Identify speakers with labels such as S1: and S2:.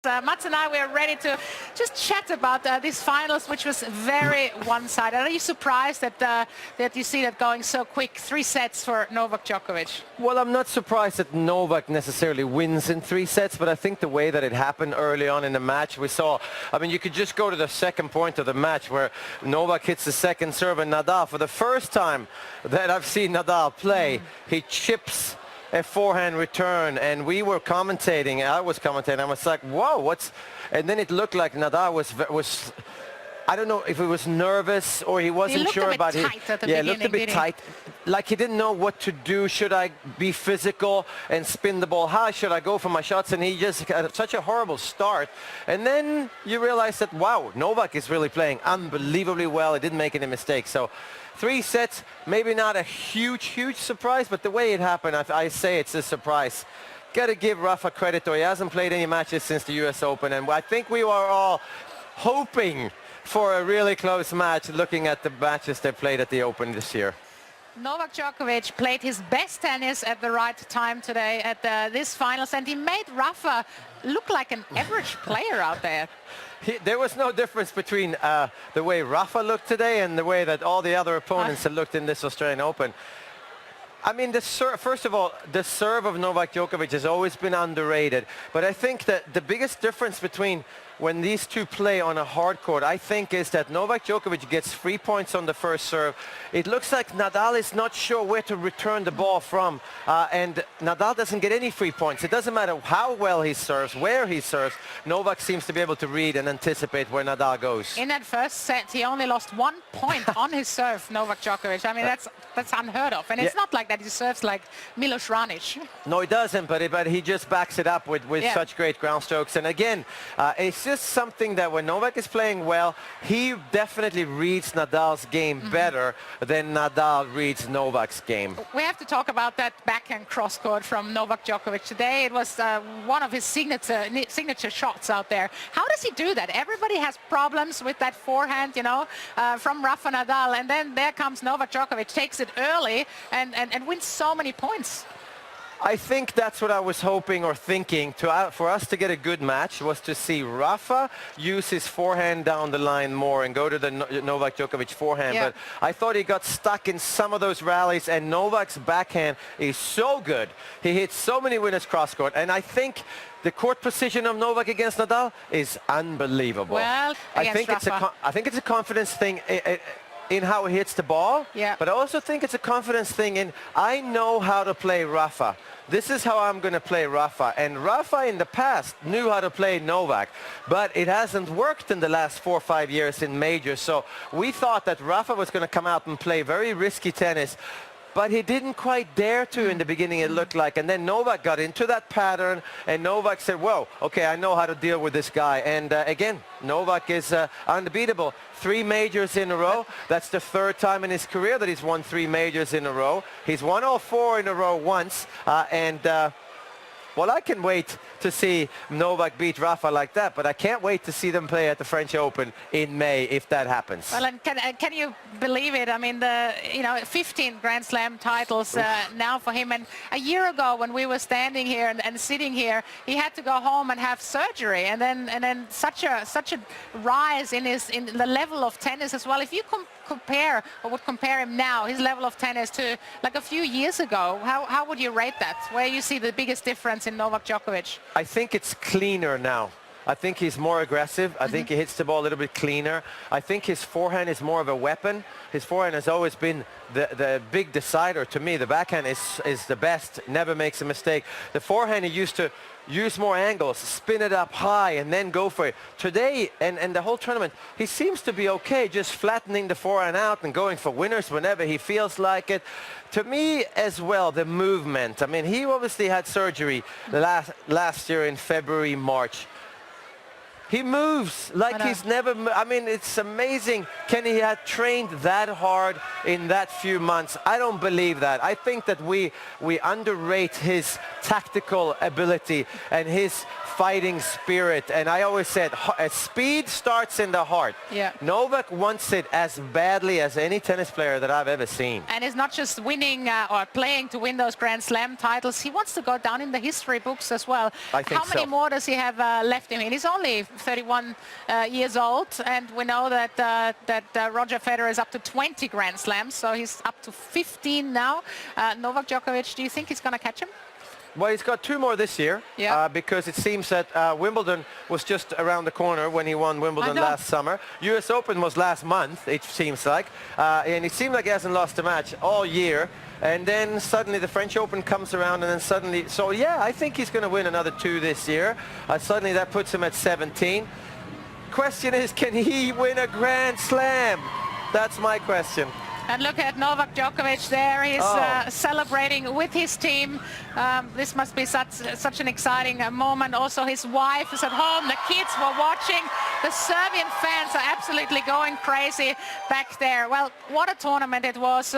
S1: Mats and I, we're ready to just chat about these finals, which was very one-sided. Are you surprised that you see that going so quick? 3 sets for Novak Djokovic.
S2: Well, I'm not surprised that Novak necessarily wins in 3 sets, but I think the way that it happened early on in the match, we saw, I mean, you could just go to the second point of the match where Novak hits the second serve and Nadal, for the first time that I've seen Nadal play, he chips a forehand return, and we were commentating, I was commentating, I was like, whoa, what's, and then it looked like Nadal was I don't know if he was nervous or he wasn't sure about it.
S1: Yeah,
S2: it looked a bit tight, like he didn't know what to do. Should I be physical and spin the ball high? Should I go for my shots? And he just had such a horrible start. And then you realize that, wow, Novak is really playing unbelievably well. He didn't make any mistakes. So 3 sets, maybe not a huge surprise, but the way it happened, I say it's a surprise. Got to give Rafa credit, though. He hasn't played any matches since the US Open, and I think we were all hoping for a really close match, looking at the matches they played at the Open this year.
S1: Novak Djokovic played his best tennis at the right time today at this finals, and he made Rafa look like an average player out there.
S2: There was no difference between the way Rafa looked today and the way that all the other opponents had looked in this Australian Open. I mean, first of all, the serve of Novak Djokovic has always been underrated. But I think that the biggest difference between when these two play on a hard court, I think, is that Novak Djokovic gets 3 points on the first serve. It looks like Nadal is not sure where to return the ball from. And Nadal doesn't get any 3 points. It doesn't matter how well he serves, where he serves. Novak seems to be able to read and anticipate where Nadal goes.
S1: In that first set, he only lost 1 point on his serve, Novak Djokovic. I mean, that's unheard of. And it's not like that he serves like Milos Raonic.
S2: No, he doesn't, but he just backs it up with such great ground strokes. And again, it's just something that when Novak is playing well, he definitely reads Nadal's game better than Nadal reads Novak's game.
S1: We have to talk about that backhand cross-court from Novak Djokovic today. It was one of his signature shots out there. How does he do that? Everybody has problems with that forehand, you know, from Rafa Nadal, and then there comes Novak Djokovic, takes it early and wins so many points.
S2: I think that's what I was hoping or thinking for us to get a good match, was to see Rafa use his forehand down the line more and go to the Novak Djokovic forehand.
S1: Yeah.
S2: But I thought he got stuck in some of those rallies, and Novak's backhand is so good. He hits so many winners cross-court, and I think the court position of Novak against Nadal is unbelievable.
S1: Well,
S2: I think it's a confidence thing in how he hits the ball, but I also think it's a confidence thing in, I know how to play Rafa. This is how I'm going to play Rafa. And Rafa in the past knew how to play Novak, but it hasn't worked in the last 4 or 5 years in majors. So we thought that Rafa was going to come out and play very risky tennis, but he didn't quite dare to in the beginning, it looked like. And then Novak got into that pattern, and Novak said, whoa, okay, I know how to deal with this guy. And again, Novak is unbeatable. 3 majors in a row. That's the 3rd time in his career that he's won 3 majors in a row. He's won all 4 in a row once. Well, I can wait to see Novak beat Rafa like that, but I can't wait to see them play at the French Open in May if that happens.
S1: Well, and can you believe it? I mean, 15 Grand Slam titles now for him. And a year ago, when we were standing here and sitting here, he had to go home and have surgery, and then such a rise in the level of tennis as well. If you would compare him now, his level of tennis, to like a few years ago, how would you rate that? Where you see the biggest difference in Novak Djokovic?
S2: I think it's cleaner now. I think he's more aggressive. I think he hits the ball a little bit cleaner. I think his forehand is more of a weapon. His forehand has always been the big decider. To me, the backhand is the best, never makes a mistake. The forehand, he used to use more angles, spin it up high, and then go for it. Today, and the whole tournament, he seems to be okay just flattening the forehand out and going for winners whenever he feels like it. To me as well, the movement. I mean, he obviously had surgery last year in February, March. He moves like he's never, I mean, it's amazing. Can he have trained that hard in that few months? I don't believe that. I think that we underrate his tactical ability and his fighting spirit. And I always said, speed starts in the heart.
S1: Yeah.
S2: Novak wants it as badly as any tennis player that I've ever seen.
S1: And it's not just winning or playing to win those Grand Slam titles. He wants to go down in the history books as well.
S2: I think
S1: How many more does he have left him? He's only 31 years old, and we know that Roger Federer is up to 20 Grand Slams, so he's up to 15 now. Novak Djokovic, do you think he's going to catch him?
S2: Well, he's got 2 more this year, because it seems that Wimbledon was just around the corner when he won Wimbledon last summer. US Open was last month, it seems like, and it seemed like he hasn't lost a match all year. And then suddenly the French Open comes around, and then suddenly, so yeah, I think he's going to win another 2 this year. Suddenly that puts him at 17. Question is, can he win a Grand Slam? That's my question.
S1: And look at Novak Djokovic there. He's celebrating with his team. This must be such an exciting moment. Also, his wife is at home. The kids were watching. The Serbian fans are absolutely going crazy back there. Well, what a tournament it was.